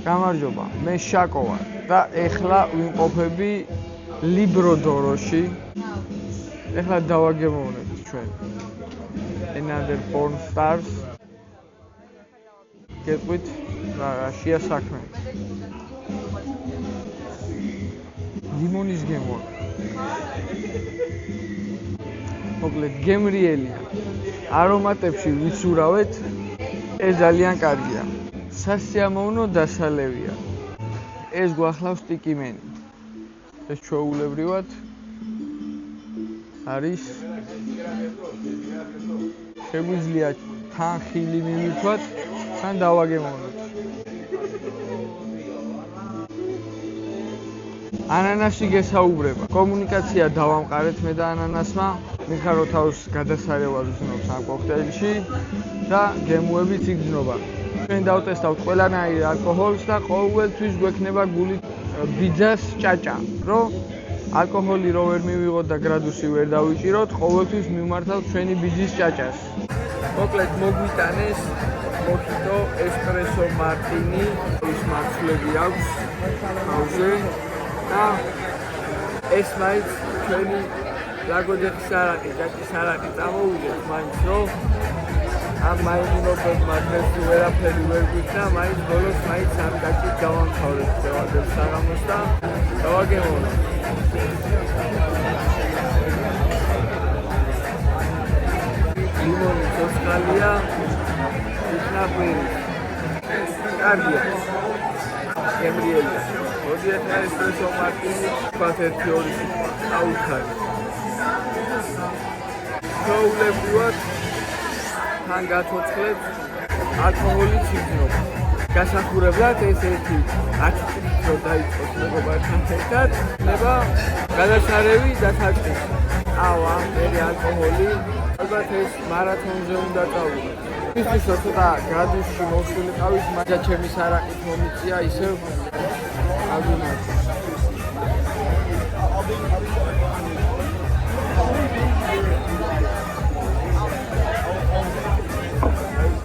გამარჯობა, მე შაკო ვარ და ეხლა ვიმყოფები ლიბროდოროში. ეხლა დავაგემოვნებთ ჩვენ Another Porn Stars. გეტყვით რაშია საქმე. ლიმონის გემო. მოკლედ გემრიელია. არომატებში ვიცურავეთ, ეს ძალიან კარგია. სასიამოვნო დასალევია. ეს გვახლავს ტიკიმენი. ეს ჩვეულებრივად არის შეგვიძლია თან ხილი მივიქვათ, თან დავაგემოვნოთ. ანანასი გესაუბრება. კომუნიკაცია დავამყარეთ მე და ანანასმა. მიხარო თავს გადასარევად ვზნობს ამ კოქტეილში და გემოებიც იგრძნობა. ჩვენ დავტესტავთ ყველანაირ ალკოჰოლს და ყოველთვის გვექნება გულით ბიძას ჭაჭა, რომ ალკოჰოლი რო ვერ მივიღოთ და გრადუსი ვერ დავიჭიროთ, ყოველთვის მივმართავთ ჩვენი ბიძის ჭაჭას. მოკლედ მოგვიტანეს მოხიტო ესპრესო მარტინი, ის მარცვლები აქვს თავზე და ეს მაინც ჩვენი ლაგოდეხის არაყი, ჭაჭის არაყი წამოვიდეთ მაინც რომ ამ მაიმუნობებმა დღეს ვერაფერი ვერ გვიქნა, მაინც ბოლოს მაინც ამ ჭაჭით გავამთავრეთ შევაძებ საღამოს და დავაგემოვნოთ. ლიმონი ცოცხალია, იქნაგვერი. კარგია. გემრიელია. მოდი ახლა ესპრესო მარტინი ვთქვათ 1-2 სიტყვა. დავუხარით. ჩვეულებრივად თან გაცოცხლეთ ალკოჰოლიც იგრძნობა. გასახურებლად ეს ერთი 10 წუთი რო დაიწყოს მეგობართან ერთად, ნება გადაშარევი დასაწყისი. ავა, მე ალკოჰოლი, ალბათ ეს მარათონზე უნდა წავიდე. ის ცოტა გრადუსში მოსულიყავით, მაგრამ ჩემი არაყით მომიწია ისევ აგუნათ.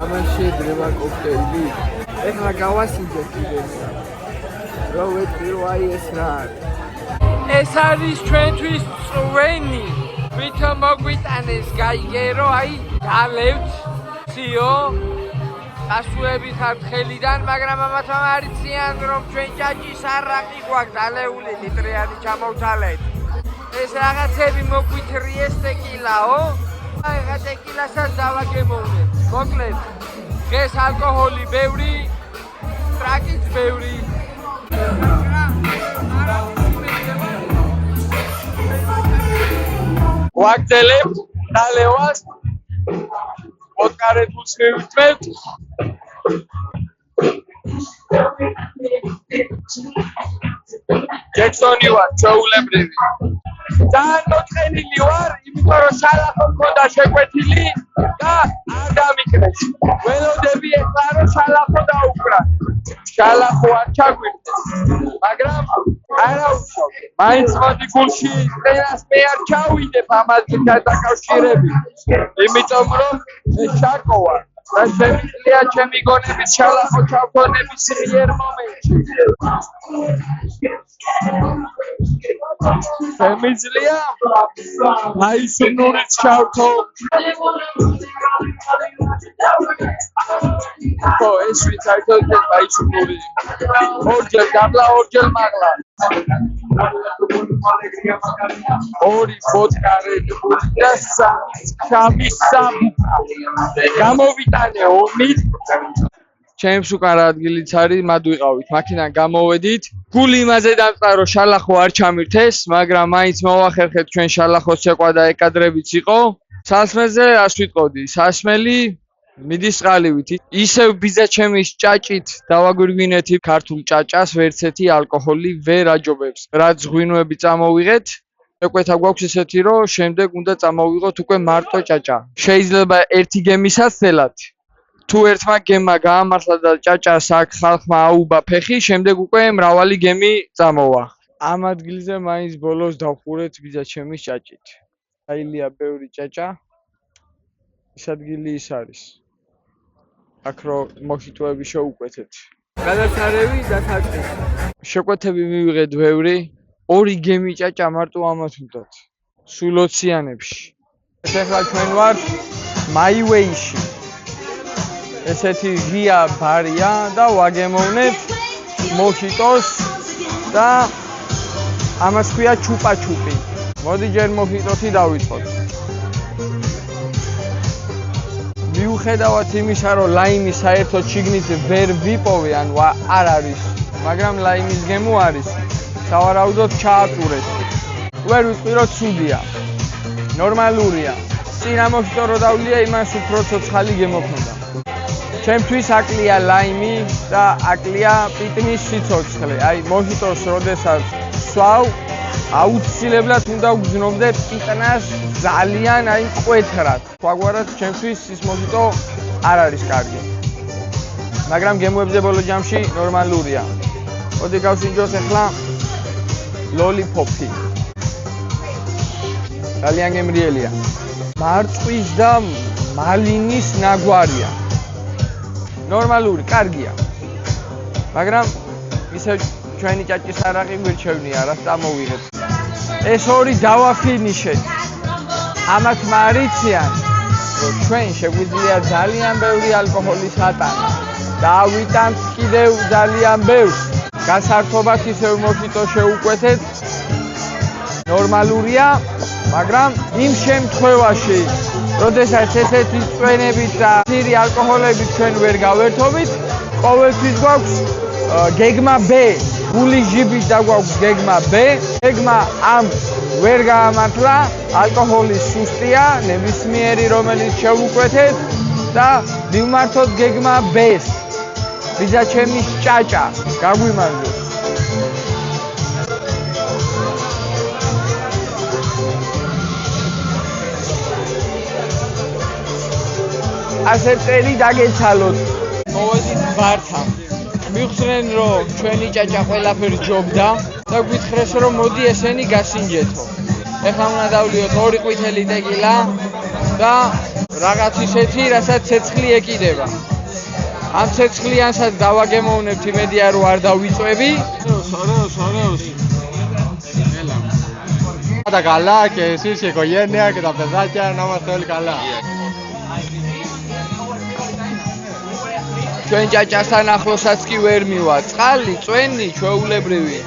ამან შეიძლება კოქტეილი. ეხლა გავასინჯეთ კიდევ. რა ვეთქვი რომ აი ეს რა არის. ეს არის ჩვენთვის წვენი. ვითომ მოგვიტანეს გაიგერო, აი დალევთ ციო. გასუები ხართ ხელიდან, მაგრამ ამათმა არიციან რომ ჩვენ ჭაჭის არაყი გვაქვს დალეული ლიტრიანი ჩამოვთვალეთ. ეს რაღაცები მოგვითრიეს ტეკილაო. აი რა ტეკილასაც დავაგემოვნეთ. მოკლედ დღეს ალკოჰოლი ბევრი, ტრაკიც ბევრი. ვაგრძელებთ დალევას. ვოდკარეთულს მივიწვევთ. ჯექსონი ვარ, ჩვეულებრივი. ძალიან მოწყენილი ვარ, იმიტომ რომ შალახო მქონდა შეკვეთილი და არ დამიკრეს. ველოდები ეხლა რომ შალახო დაუკრა. შალახო არ ჩაგვირდეს, მაგრამ არა უშავ. მაინც მოდი გულში ყველას მე არ ჩავიდებ ამაზე დაკავშირებით. იმიტომ რომ მე შაკო ვარ. და შემიძლია ჩემი გონების შალახო ჩავქონების მიერ მომენტში. შემიძლია მაისურნურიც ჩავქო. ხო, ეს ვიც აიწყებს მაისურნური. ორჯერ გამლა, ორჯერ მაღლა. ორი ვოდკა რედბული და 3 შამი საბუქა. გამოვიტანე ომით. ჩემს უკან რა ადგილიც არის, მად ვიყავით, მაქინან გამოვედით. გული იმაზე დამწყდა, რომ შალახო არ ჩამირთეს, მაგრამ მაინც მოვახერხეთ ჩვენ შალახოს ცეკვა და ეკადრებიც იყო. სასმელზე რას ვიტყოდი? სასმელი მიდის წყალივით. ისევ ბიძა ჩემის ჭაჭით დავაგვირგვინეთ ქართულ ჭაჭას, ვერცეთი ალკოჰოლი ვერ აჯობებს. რაც ღვინოები წამოვიღეთ, შეკვეთა გვაქვს ესეთი, რომ შემდეგ უნდა წამოვიღოთ უკვე მარტო ჭაჭა. შეიძლება ერთი გემისაც θέλათ. თუ ერთმა გემმა გაამართლა და ჭაჭას აქ ხალხმა აუბა ფეხი, შემდეგ უკვე მრავალი გემი წამოვა. ამ ადგილზე მაინც ბოლოს დავხურეთ ბიძა ჩემის ჭაჭით. აილია ბევრი ჭაჭა. ეს ადგილი ის არის. აქ რო მოხიტოები შევუკვეთეთ. გადაცარევი და საჭირო. შეკვეთები მივიღეთ ბევრი, 2 გემი ჭაჭა მარტო ამათ უნდათ. სულ 20-იანებში. ახლა ჩვენ ვართ მაივეიში. ესეთი ღია ბარია და ვაგემოვნებთ მოხიტოს და ამას ქვია ჩუპა-ჩუპი. მოდი ჯერ მოხიტოთი დავიწყოთ. მიუხედავად იმისა, რომ ლაიმი საერთოდ შიგნით ვერ ვიპოვე, ანუ არ არის, მაგრამ ლაიმის გემო არის. სავარაუდოდ ჩააწურეთ. ვერ ვიტყვი, რომ ცუდია. ნორმალურია. წინა მოხიტო რო დავლია, იმას უფრო ცოცხალი გემოქმედა. ჩემთვის აკლია ლაიმი და აკლია პიტნის სიცოცხლე. აი, მოხიტოს როდესაც სვავ, აუცილებლად უნდა ვგზნობდე პიტნას ძალიან აი ყვეთრად. გვაგვარად ჩემთვის ის მოხიტო არ არის კარგი. მაგრამ გემოებზე ბოლო ჯამში ნორმალურია. მოდი გავსინჯოს ახლა ლოლიპოპი. ძალიან გემრიელია. მარწყვის და მალინის ნაგვარია. ნორმალური, კარგია. მაგრამ ისე ჩვენი ჭაჭის არაყი გვირჩევნია, რას დამოვიღეთ. ეს 2 დავაფინიშეთ. ამათ მარიციან, რომ ჩვენ შეგვიძლია ძალიან ბევრი ალკოჰოლის ატანა. დავიტანთ კიდევ ძალიან ბევრს. გასართობად ისევ მოხიტო შეუკვეთეთ. ნორმალურია, მაგრამ იმ შემთხვევაში, როდესაც ესეთი წვენებით და ძირი ალკოჰოლებით ჩვენ ვერ გავერთობით, ყოველთვის გვაქვს გეგმა B, გული ჟიბით და გვაქვს გეგმა B. გეგმა ამ ვერ გაამართლა, ალკოჰოლის სუსტია, ნებისმიერი რომელიც შევუკვეთეთ და მივმართოთ გეგმა B-ს. ბიძაჩემის ჭაჭა, გაგვიმარჯოს. ასე წელი დაგეცალოთ. მოვედით ბართან. მიხსნენ რომ ჩვენი ჭაჭა ყველაფერი ჯობდა და გვითხრეს რომ მოდი ესენი გასინჯეთო. ეხლა უნდა დავლიოთ 2 ყვითელი ტეკილა და რაღაც ისეთი, რასაც ცეცხლი ეკიდება. ამ ცეცხლიანსაც დავაგემოვნებთ, იმედია რომ არ დავიწვევი. Da gala que sí se coyene que da pesacha no más el gala. ჩვენ ჭაჭასთან ახლოსაც კი ვერ მივა. წყალი, წვენი, ჩვეულებრივი.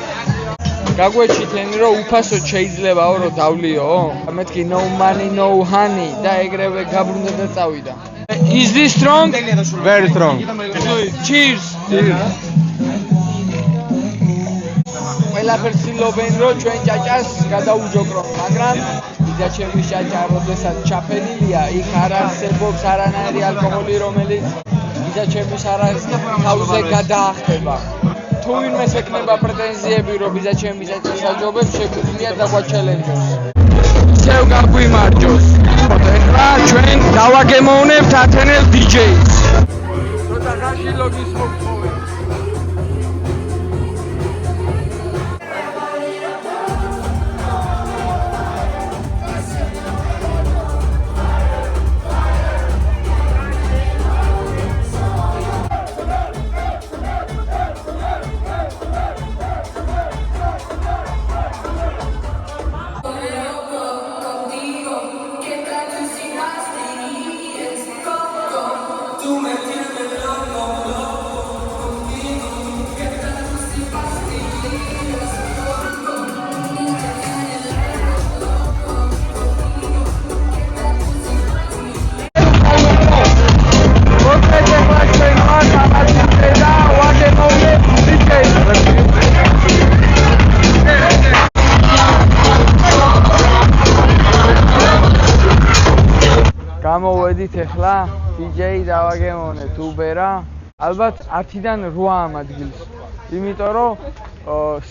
გაგვეჩითენ რომ უფასოდ შეიძლებაო რომ დავლიო? მეთქი no money no honey და ეგრევე გაბრუნდა და წავიდა. Is this strong? Very strong. Cheers. ყველაფერს ცდილობენ რომ ჩვენ ჭაჭას გადაუჯოկროთ, მაგრამ ბიძაჩემის ჭაჭა როდესაც ჩაფენილია, იქ არ არსებობს არანაირი ალკოჰოლი, რომელიც ბიძაჩემის თავზე გადაახტება. თუ ვინმეს ექნება პრეტენზიები, რომ ბიძაჩემის ჭაჭას აჯობებს, შეგვიძლია დაგვაჩელენჯოს. ისევ გაგვიმარჯოს. ეხლა ჩვენ დავაგემოვნებთ ათენელ DJ-ს. ცოტა ხანში ლოგის მოგწოვეთ. გამოვედით ახლა DJ დავაგემოვნეთ Uber-ა. ალბათ 10-დან 8 ამ ადგილს. იმიტომ რომ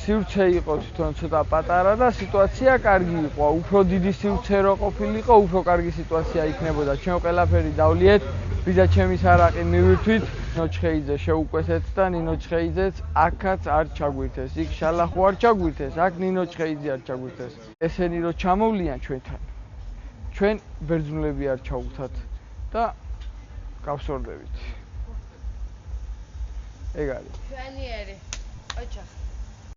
სივრცე იყო თვითონ ცოტა პატარა და სიტუაცია კარგი იყო. უფრო დიდი სივრცე რო ყოფილიყო, უფრო კარგი სიტუაცია იქნებოდა. ჩვენ ყველაფერი დავლიეთ, ბიძაჩემის არაყი მივირთვით, ნინო ჩხეიძე შეუკვეთეთ და ნინო ჩხეიძეც აქაც არ ჩაგვირთეს. იქ შალახო არ ჩაგვირთეს, აქ ნინო ჩხეიძე არ ჩაგვირთეს. ესენი რო ჩამოვლიან ჩვენთან. ჩვენ ბერძნულები არ ჩავუხდათ და გავსორდებით. ეგ არის. ჩვენიერი ოჯახი